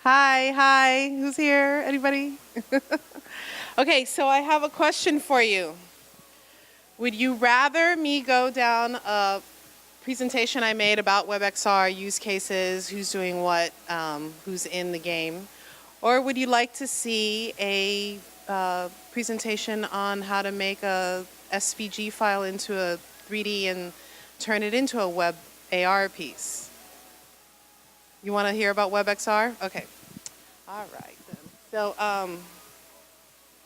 Hi, who's here? Anybody? Okay, so I have a question for you. Would you rather me go down a presentation I made about WebXR use cases, who's doing what, who's in the game, or would you like to see a presentation on how to make a SVG file into a 3D and turn it into a web AR piece? You want to hear about WebXR? Okay. All right then. So,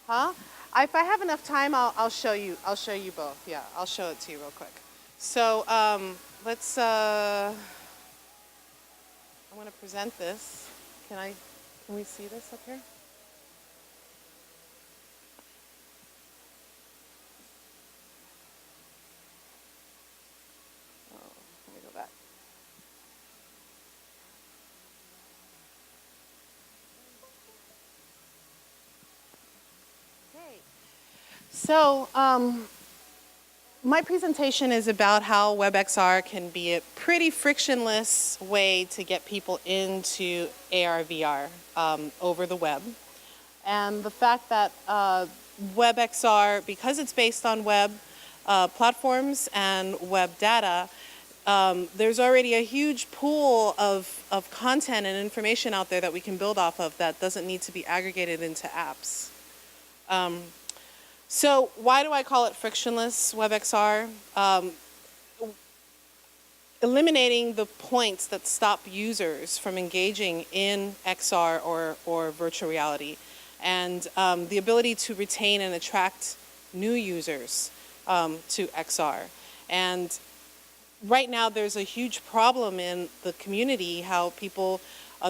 huh? If I have enough time, I'll show you. I'll show you both. Yeah, I'll show it to you real quick. So, let's. I want to present this. Can we see this up here? Oh, let me go back. Okay. So, my presentation is about how WebXR can be a pretty frictionless way to get people into AR, VR over the web. And the fact that WebXR, because it's based on web platforms and web data, there's already a huge pool of content and information out there that we can build off of that doesn't need to be aggregated into apps. So why do I call it frictionless WebXR? Eliminating the points that stop users from engaging in XR or virtual reality, and the ability to retain and attract new users to XR. And right now there's a huge problem in the community how people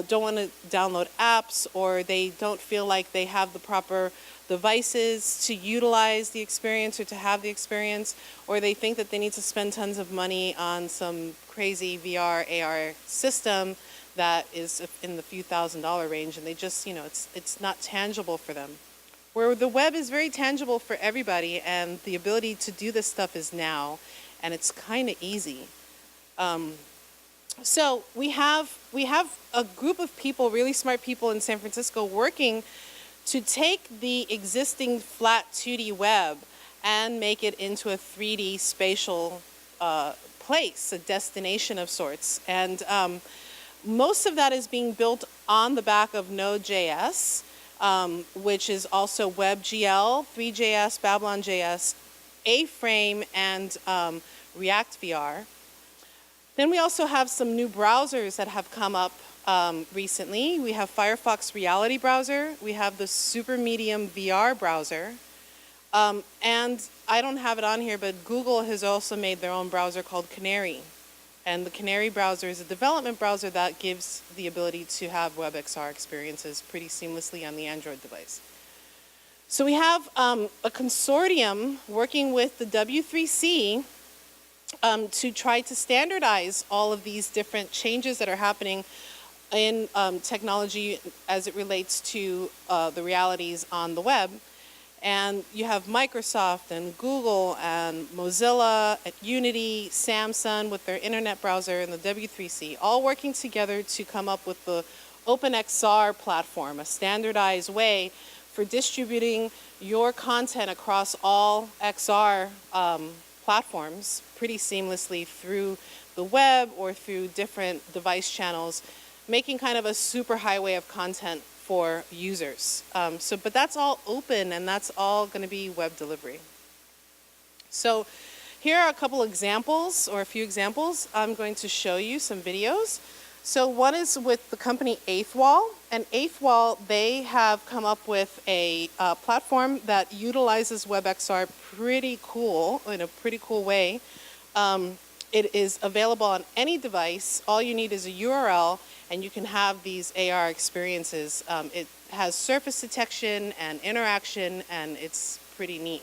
don't want to download apps, or they don't feel like they have the proper devices to utilize the experience or to have the experience, or they think that they need to spend tons of money on some crazy VR, AR system that is in the few $1,000s range, and they just, it's not tangible for them. Where the web is very tangible for everybody, and the ability to do this stuff is now, and it's kind of easy. So we have a group of people, really smart people in San Francisco, working to take the existing flat 2D web and make it into a 3D spatial place, a destination of sorts. And most of that is being built on the back of Node.js, which is also WebGL, 3JS, Babylon.js, A-Frame, and React VR. Then we also have some new browsers that have come up recently. We have Firefox Reality Browser. We have the Super Medium VR browser. And I don't have it on here, but Google has also made their own browser called Canary. And the Canary browser is a development browser that gives the ability to have WebXR experiences pretty seamlessly on the Android device. So we have a consortium working with the W3C to try to standardize all of these different changes that are happening in technology as it relates to the realities on the web. And you have Microsoft and Google and Mozilla at Unity, Samsung with their internet browser, and the W3C, all working together to come up with the OpenXR platform, a standardized way for distributing your content across all XR platforms pretty seamlessly through the web or through different device channels, making kind of a super highway of content for users. But that's all open, and that's all going to be web delivery. So here are a couple examples, or a few examples. I'm going to show you some videos. So one is with the company Eighth Wall, and Eighth Wall, they have come up with a platform that utilizes WebXR pretty cool, in a pretty cool way. It is available on any device. All you need is a URL, and you can have these AR experiences. It has surface detection and interaction, and it's pretty neat.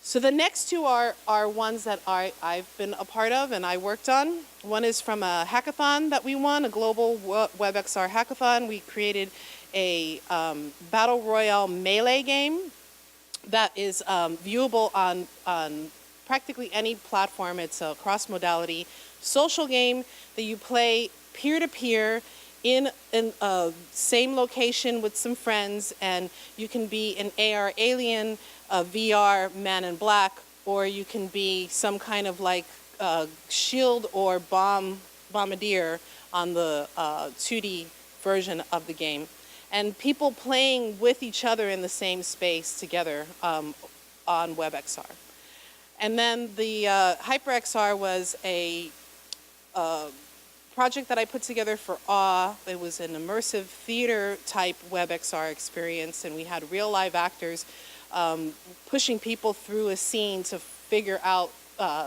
So the next two are ones that I've been a part of and I worked on. One is from a hackathon that we won, a global WebXR hackathon. We created a battle royale melee game that is viewable on practically any platform. It's a cross-modality social game that you play peer-to-peer in a same location with some friends, and you can be an AR alien, a VR man in black, or you can be some kind of like shield or bombardier on the 2D version of the game. And people playing with each other in the same space together on WebXR. And then the HyperXR was a project that I put together for AWE. It was an immersive theater type WebXR experience, and we had real live actors pushing people through a scene to figure out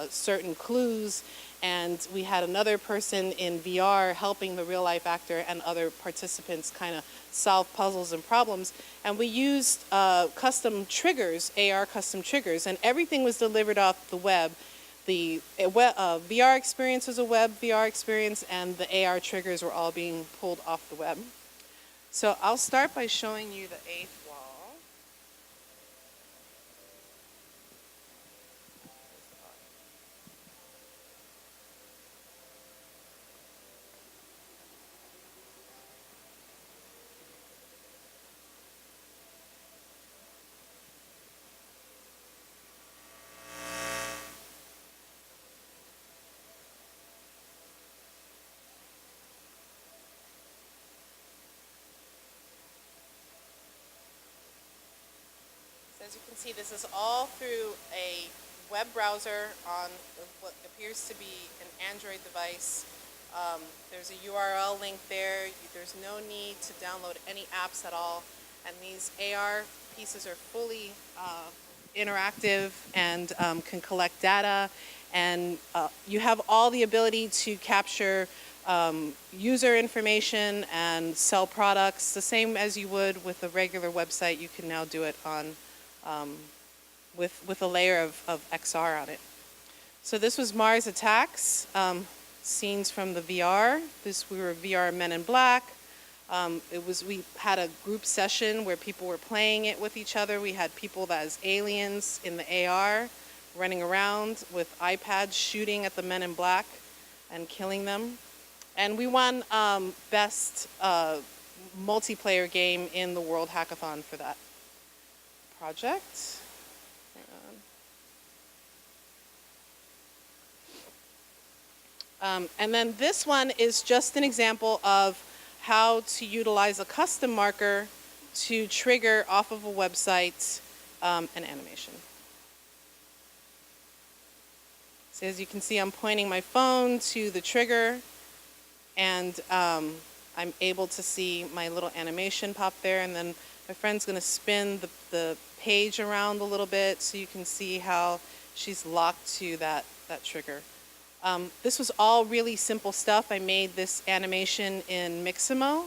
certain clues, and we had another person in VR helping the real life actor and other participants kind of solve puzzles and problems. And we used custom triggers, AR custom triggers, and everything was delivered off the web. The VR experience was a web VR experience, and the AR triggers were all being pulled off the web. So I'll start by showing you the eighth wall. As you can see, this is all through a web browser on what appears to be an Android device. There's a URL link there. There's no need to download any apps at all. And these AR pieces are fully interactive and can collect data. And you have all the ability to capture user information and sell products the same as you would with a regular website. You can now do it on with a layer of XR on it. So this was Mars Attacks, scenes from the VR. We were VR Men in Black. We had a group session where people were playing it with each other. We had people as aliens in the AR running around with iPads shooting at the Men in Black and killing them. And we won best multiplayer game in the World Hackathon for that project. And then this one is just an example of how to utilize a custom marker to trigger off of a website an animation. So as you can see, I'm pointing my phone to the trigger, and I'm able to see my little animation pop there, and then my friend's going to spin the page around a little bit so you can see how she's locked to that trigger. This was all really simple stuff. I made this animation in Mixamo,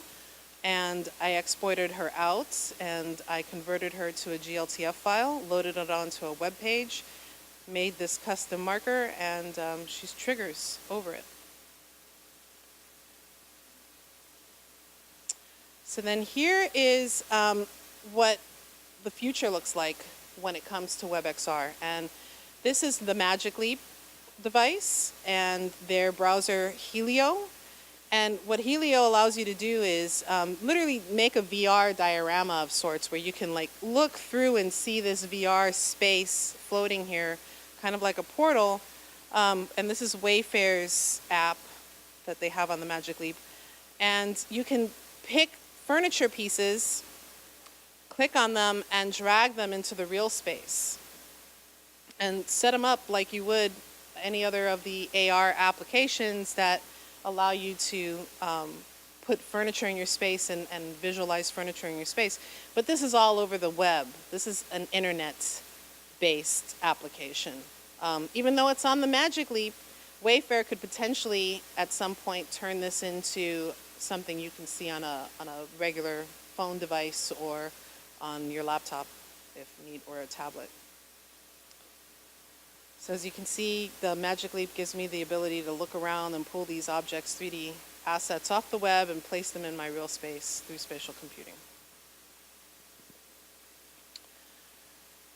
and I exported her out, and I converted her to a GLTF file, loaded it onto a web page, made this custom marker, and she triggers over it. So then here is what the future looks like when it comes to WebXR. And this is the Magic Leap device and their browser Helio. And what Helio allows you to do is literally make a VR diorama of sorts where you can like look through and see this VR space floating here, kind of like a portal. And this is Wayfair's app that they have on the Magic Leap. And you can pick furniture pieces, click on them, and drag them into the real space. And set them up like you would any other of the AR applications that allow you to put furniture in your space and visualize furniture in your space. But this is all over the web. This is an internet-based application. Even though it's on the Magic Leap, Wayfair could potentially at some point turn this into something you can see on a regular phone device or on your laptop if need, or a tablet. So as you can see, the Magic Leap gives me the ability to look around and pull these objects, 3D assets off the web and place them in my real space through spatial computing.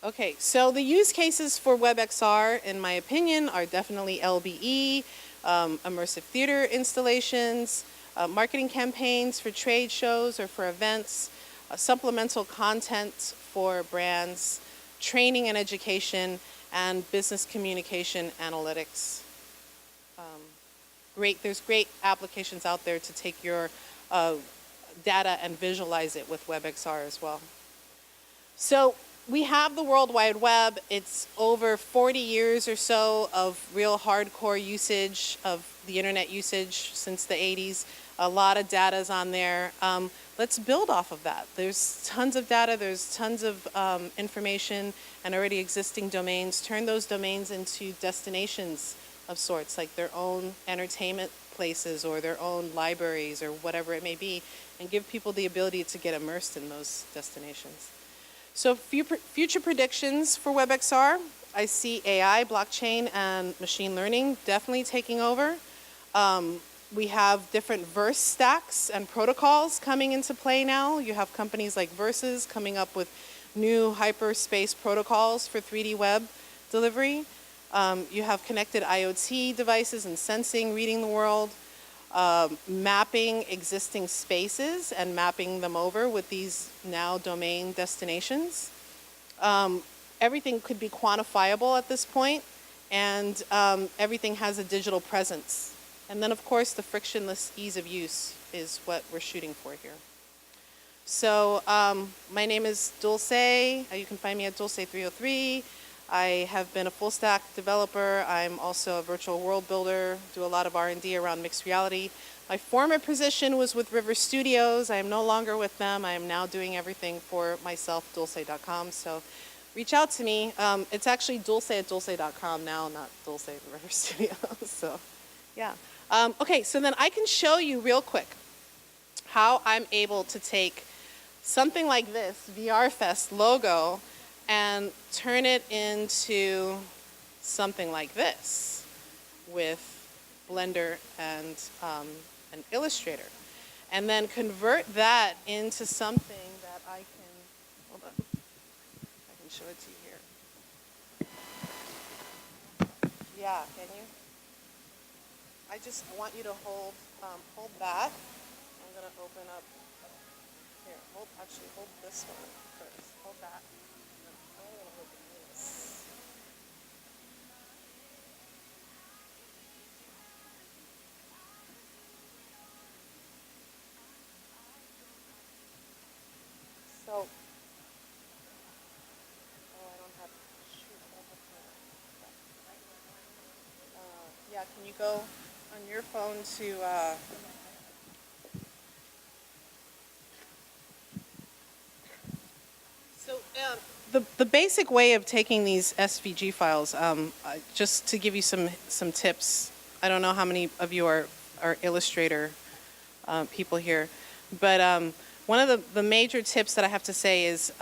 Okay, so the use cases for WebXR, in my opinion, are definitely LBE. immersive theater installations, marketing campaigns for trade shows or for events, supplemental content for brands, training and education, and business communication analytics. There's great applications out there to take your data and visualize it with WebXR as well. So we have the World Wide Web. It's over 40 years or so of real hardcore usage of the internet usage since the 80s. A lot of data is on there. Let's build off of that. There's tons of data, there's tons of information and already existing domains. Turn those domains into destinations of sorts, like their own entertainment places or their own libraries or whatever it may be, and give people the ability to get immersed in those destinations. So future predictions for WebXR, I see AI, blockchain, and machine learning definitely taking over. We have different verse stacks and protocols coming into play now. You have companies like Verses coming up with new hyperspace protocols for 3D web delivery. You have connected IoT devices and sensing, reading the world, mapping existing spaces and mapping them over with these now domain destinations. Everything could be quantifiable at this point, and everything has a digital presence. And then, of course, the frictionless ease of use is what we're shooting for here. So my name is Dulce. You can find me at Dulce303. I have been a full stack developer. I'm also a virtual world builder, do a lot of R&D around mixed reality. My former position was with River Studios. I am no longer with them. I am now doing everything for myself, Dulce.com. So reach out to me. It's actually Dulce at Dulce.com now, not Dulce at River Studios. So yeah. Okay, so then I can show you real quick how I'm able to take something like this, VR Fest logo, and turn it into something like this with Blender and an Illustrator. And then convert that into something that I can, hold on, I can show it to you here. Yeah, can you? I just want you to hold that. I'm gonna open up, here, actually hold this one first, hold that. I'm gonna open this. So, oh, I don't have, shoot, I don't have to, yeah, can you go on your phone to, the basic way of taking these SVG files, just to give you some tips, I don't know how many of you are Illustrator people here, but one of the major tips that I have to say is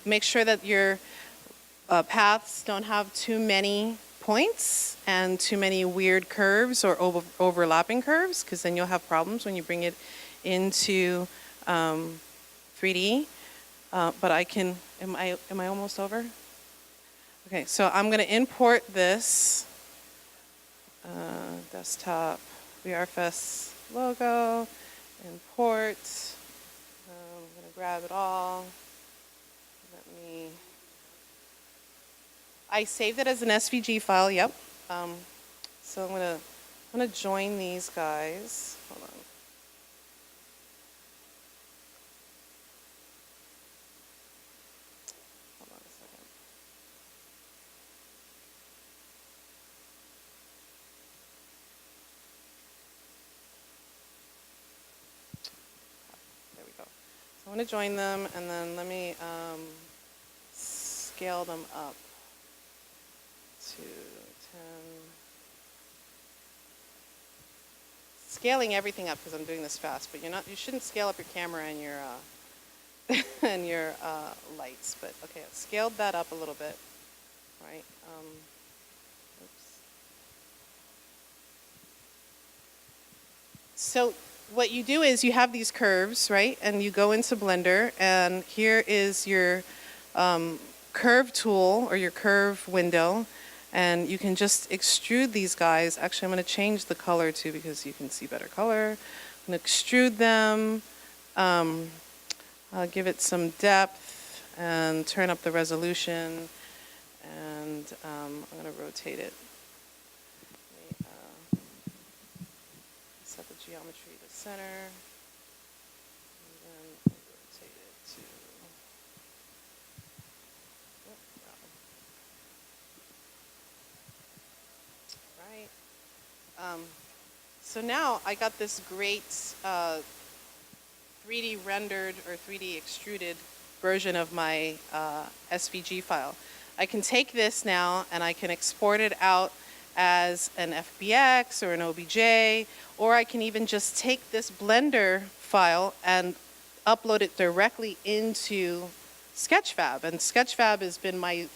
make sure that your paths don't have too many points and too many weird curves or overlapping curves, because then you'll have problems when you bring it into 3D. But I can, am I almost over? Okay, so I'm going to import this desktop VRFest logo, import. I'm going to grab it all. I saved it as an SVG file, yep. So I'm going to join these guys. Hold on. I want to join them, and then let me scale them up to 10. Scaling everything up because I'm doing this fast, but you shouldn't scale up your camera and your and your lights. But okay, I've scaled that up a little bit, right? Oops. So what you do is you have these curves, right? And you go into Blender, and here is your curve tool or your curve window. And you can just extrude these guys. Actually, I'm going to change the color too because you can see better color. I'm going to extrude them, give it some depth, and turn up the resolution. And I'm going to rotate it. Set the geometry to center. And then rotate it to... Right. So now I got this great 3D rendered or 3D extruded version of my SVG file. I can take this now and I can export it out as an FBX or an OBJ, or I can even just take this Blender file and upload it directly into Sketchfab. And Sketchfab has been my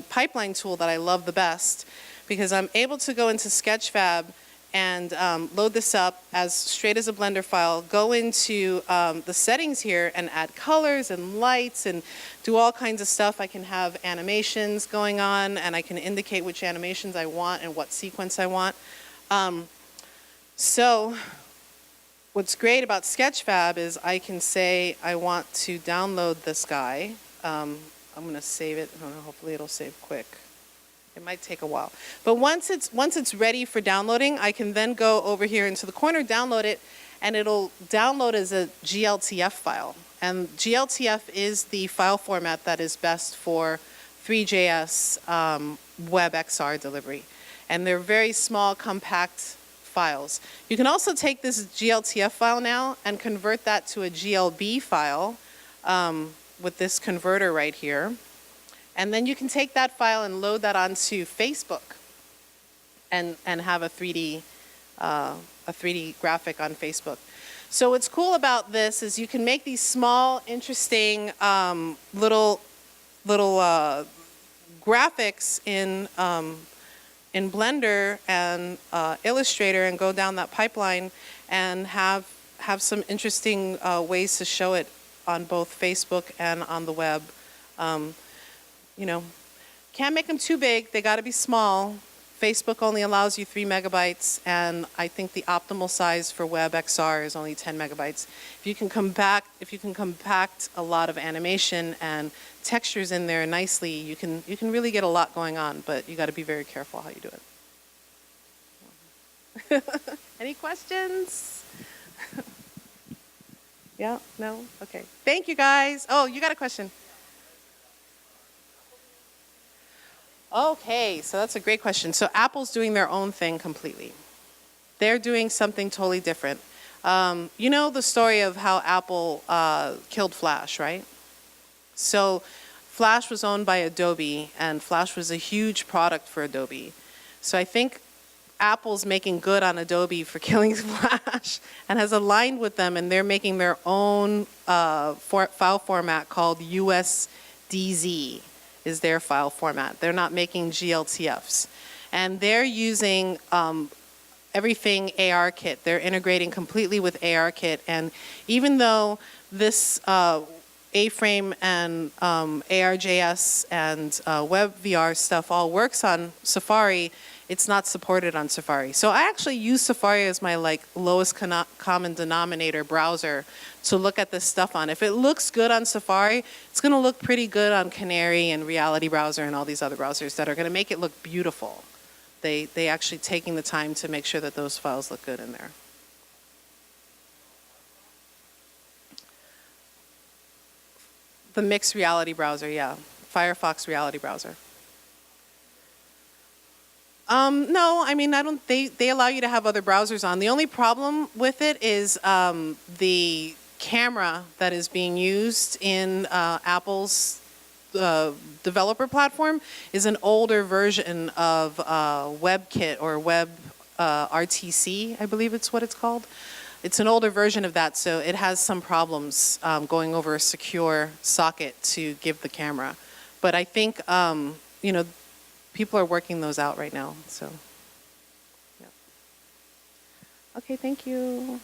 pipeline tool that I love the best, because I'm able to go into Sketchfab and load this up as straight as a Blender file, go into the settings here and add colors and lights and do all kinds of stuff. I can have animations going on, and I can indicate which animations I want and what sequence I want. So what's great about Sketchfab is I can say I want to download this guy. I'm going to save it. Hopefully it'll save quick. It might take a while. But once it's ready for downloading, I can then go over here into the corner, download it, and it'll download as a GLTF file. And GLTF is the file format that is best for 3JS WebXR delivery. And they're very small, compact files. You can also take this GLTF file now and convert that to a GLB file with this converter right here. And then you can take that file and load that onto Facebook and have a 3D graphic on Facebook. So what's cool about this is you can make these small, interesting little graphics in Blender and Illustrator and go down that pipeline and have some interesting ways to show it on both Facebook and on the web. You know, can't make them too big. They got to be small. Facebook only allows you 3 megabytes, and I think the optimal size for WebXR is only 10 megabytes. If you can compact a lot of animation and textures in there nicely, you can really get a lot going on. But you got to be very careful how you do it. Any questions? Yeah? No? Okay. Thank you, guys. Oh, you got a question? Okay, so that's a great question. So Apple's doing their own thing completely. They're doing something totally different. You know the story of how Apple killed Flash, right? So Flash was owned by Adobe, and Flash was a huge product for Adobe. So I think Apple's making good on Adobe for killing Flash and has aligned with them, and they're making their own file format called USDZ. Is their file format. They're not making GLTFs. And they're using everything ARKit. They're integrating completely with ARKit. And even though this A-Frame and ARJS and WebVR stuff all works on Safari, it's not supported on Safari. So I actually use Safari as my lowest common denominator browser to look at this stuff on. If it looks good on Safari, it's going to look pretty good on Canary and Reality Browser and all these other browsers that are going to make it look beautiful. They actually taking the time to make sure that those files look good in there. The mixed reality browser, yeah. Firefox Reality Browser. No, I mean, they allow you to have other browsers on. The only problem with it is the camera that is being used in Apple's developer platform is an older version of WebKit or WebRTC, I believe it's what it's called. It's an older version of that, so it has some problems going over a secure socket to give the camera. But I think, you know, people are working those out right now, so. Yeah. Okay, thank you.